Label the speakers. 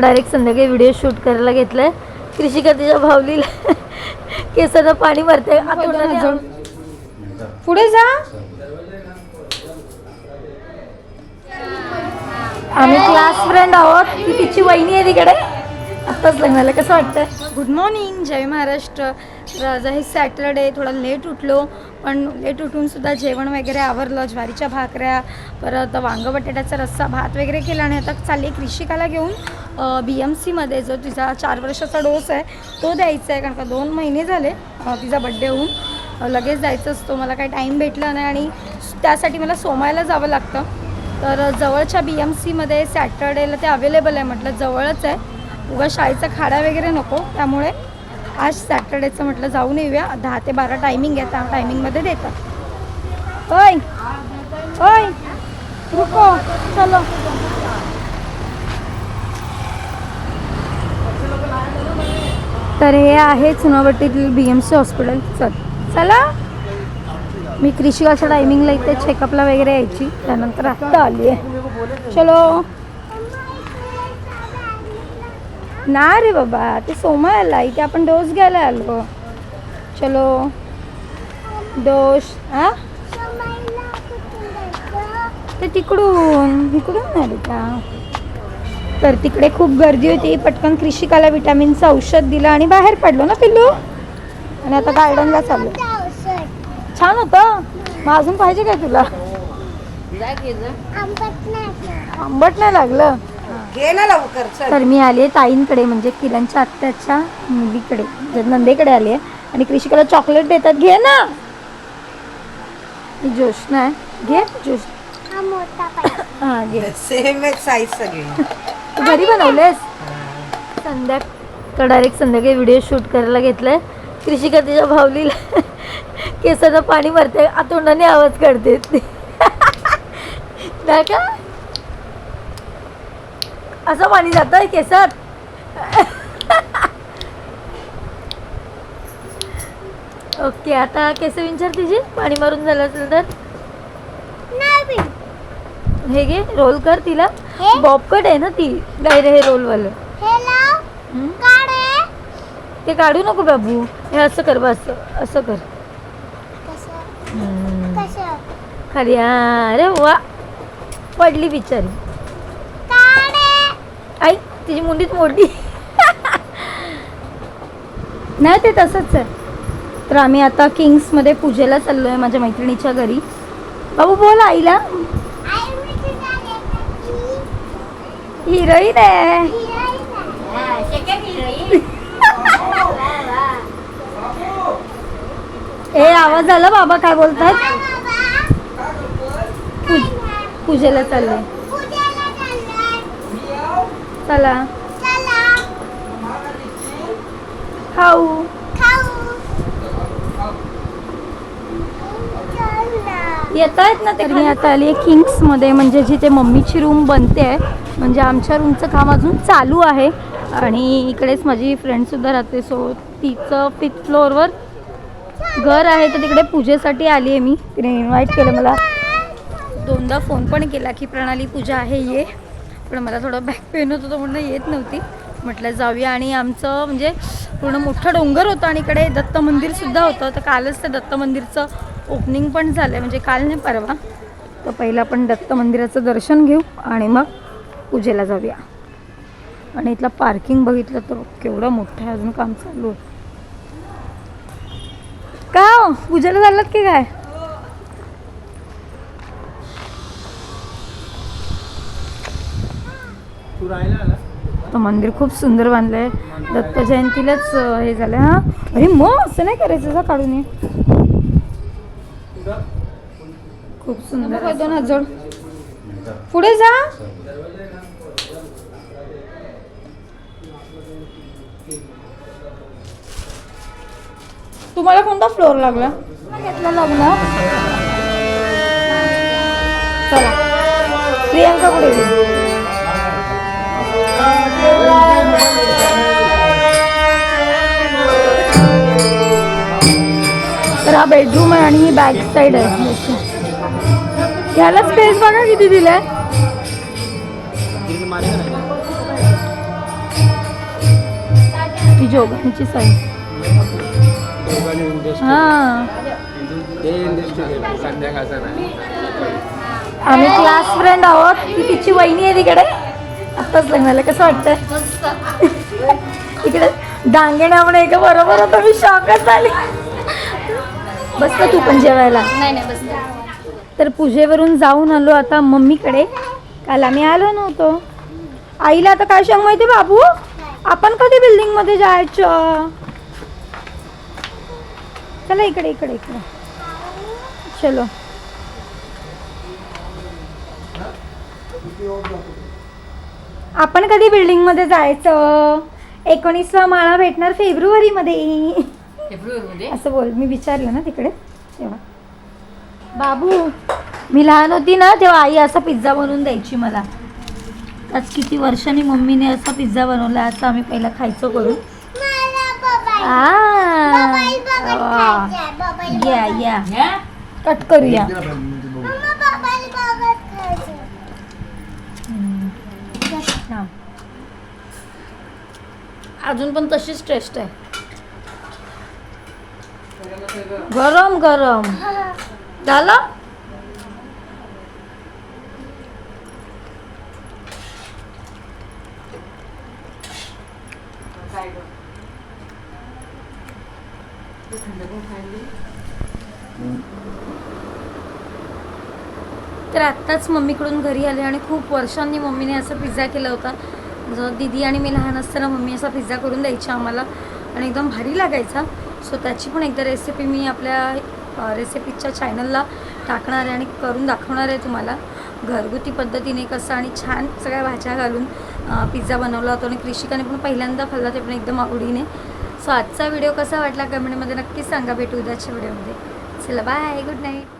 Speaker 1: Direct संध्याकाळी video shoot करायला घेतलाय. कृषिका तिच्या भावलीला केसाला पाणी मारते.
Speaker 2: पुढे जा.
Speaker 1: आम्ही क्लास फ्रेंड आहोत. ती तिची वहिनी आहे तिकडे. आत्ताच लग्नाला. कसं वाटतंय?
Speaker 2: गुड मॉर्निंग, जय महाराष्ट्र. तर आज आहे सॅटरडे. थोडा लेट उठलो, पण लेट उठून सुद्धा जेवण वगैरे आवरलं. ज्वारीच्या भाकऱ्या, परत वांग बटाट्याचा रस्सा, भात वगैरे केला. आणि आता चालली कृषिकाला घेऊन BMCमध्ये जो तिचा 4 वर्षाचा डोस आहे तो द्यायचा आहे. कारण का 2 महिने झाले तिचा बड्डे होऊन. लगेच जायचं असतो. मला काही टाईम भेटला नाही आणि त्यासाठी मला सोमायला जावं लागतं. तर जवळच्या BMCमध्ये सॅटरडेला ते अवेलेबल आहे. म्हटलं जवळच आहे, उगा शाळेचा खाडा वगैरे नको, त्यामुळे आज सॅटरडेचं म्हटलं जाऊन येऊया. 10 ते 12 टायमिंग आहे, त्या टायमिंगमध्ये देतात. ओय ओय रुको, चलो.
Speaker 1: तर हे आहे चुनाभट्टीतील BMC हॉस्पिटल. चला. मी कृषिकाच्या टायमिंगला इथे चेकअपला वगैरे यायची, त्यानंतर आत्ता आली आहे. चलो ना रे बाबा, ते सोमायला इथे आपण डोस घ्यायला आलो. चलो डोस. हां ते तिकडून आले का? तर तिकडे खूप गर्दी होती. पटकन कृषिकाला विटॅमिनचं औषध दिलं आणि बाहेर पडलो ना पिल्लू. आणि आता गार्डनला चाललो. छान होतं. मग अजून पाहिजे काय तुला? आंबट नाही लागलं. तर मी आली आहे ताईंकडे, म्हणजे किरणच्या आत्याच्या मुलीकडे, नंदेकडे आली आहे. आणि कृषिकाला चॉकलेट देतात. घे ना. ही जोशना आहे. घे जोश. हां घे.
Speaker 3: सेम साईज सगळी.
Speaker 1: तू घरी बनवलेस? तर डायरेक्ट संध्याकाळी व्हिडिओ शूट करायला घेतलाय. कृषिका तिच्या भावलीला केसाला पाणी मारते. तोंडाने आवाज काढते. नाही का असं पाणी जात आहे केसात? ओके, आता केस विंचार तिची पाणी मारून झालं असेल तर. हे घे, रोल कर तिला. बॉबकट आहे ना ती, डायरेक्ट हे रोलवालं. ते काढू नको बाबू. हे असं कर, बस असं कर खाली. अरे वा, पडली बिचारी. आई तिची मुंडीत मोडली. नाही ते तसंच आहे. तर आम्ही आता किंग्समध्ये पूजेला चाललो आहे माझ्या मैत्रिणीच्या घरी. बाबू बोल आईला. हिरोईन आहे. ए आवाज आला बाबा काय बोलतात? पूजेला चाललोय. चला खाऊ. येत आहेत ना ते. मी आता आली आहे किंग्समध्ये, म्हणजे जिथे मम्मीची रूम बनते आहे. म्हणजे आमच्या रूमचं काम अजून चालू आहे. आणि इकडेच माझी फ्रेंडसुद्धा राहते. सो तिचं 5th फ्लोअरवर घर आहे. तर तिकडे पूजेसाठी आली आहे मी. तिने इन्व्हाइट केलं मला. 2दा फोन पण केला की प्रणाली पूजा आहे ये, पण मला थोडं बॅक पेन होत होतं म्हणून येत नव्हती. म्हटलं जाऊया. आणि आमचं म्हणजे पूर्ण मोठं डोंगर होतं आणि इकडे दत्त मंदिरसुद्धा होतं. तर कालच ते दत्त मंदिरचं ओपनिंग पण झालं आहे, म्हणजे काल नाही परवा. तर पहिलं आपण दत्त मंदिराचं दर्शन घेऊ आणि मग पूजेला जाऊया. आणि इथलं पार्किंग बघितलं तर केवढं मोठं आहे. अजून काम चालू आहे. का पूजेला चाललात की काय? तर मंदिर खूप सुंदर बांधलं आहे. दत्त जयंतीलाच हे झालं. हां अरे मग असं नाही करायचं, जा काढून ये. खूप सुंदर. 2 हात जोड. पुढे जा. तुम्हाला कोणता फ्लोअर लागला? घेतला लागला. चला प्रियांका कुठे गेली? तर हा बेडरूम आहे आणि ही बॅक साईड आहे. याला स्पेस बघा किती दिलाय. जोगांची सही. हां आम्ही क्लास फ्रेंड आहोत. ती तिची वहिनी आहे तिकडे, आत्ताच लग्नाला. कसं वाटतंय? तिकडे डांगेण्यामुळे का बरोबर होतं, मी शॉकच झाली. बस तू पण जेवायला.
Speaker 2: नाही नाही बस.
Speaker 1: तर पूजेवरून जाऊन आलो आता मम्मीकडे. काल आम्ही आलो नव्हतो. आईला आता काय सांग माहिती बाबू, आपण कधी बिल्डिंग मध्ये जायचं? चला इकडे इकडे इकडे चलो. आपण कधी बिल्डिंग मध्ये जायचं? 19वा माळा भेटणार फेब्रुवारीमध्ये. असं बोल, मी विचारलं ना तिकडे तेव्हा. बाबू मी लहान होती ना तेव्हा आई असा पिझ्झा बनवून द्यायची मला. आज किती वर्षांनी मम्मीने असा पिझ्झा बनवला. असं आम्ही पहिला खायचो करून. या या कट करूया. अजून पण तशीच टेस्ट आहे. गरम गरम झालं. तर आत्ताच मम्मीकडून घरी आले आणि खूप वर्षांनी मम्मीने असा पिझ्झा केला होता. जो दीदी आणि मी लहान असताना मम्मी असा पिझ्झा करून द्यायची आम्हाला आणि एकदम भारी लागायचा. सो त्याची पण एकदा रेसिपी मी आपल्या रेसिपीच्या चॅनलला टाकणार आहे आणि करून दाखवणार आहे तुम्हाला घरगुती पद्धतीने कसं आणि छान सगळ्या भाज्या घालून पिझ्झा बनवला होता. आणि कृषिकाने पण पहिल्यांदा खाल्ला, ते पण एकदम आवडीने. सो आजचा व्हिडिओ कसा वाटला कमेंटमध्ये नक्कीच सांगा. भेटू उद्याच्या व्हिडिओमध्ये. चला बाय, गुड नाईट.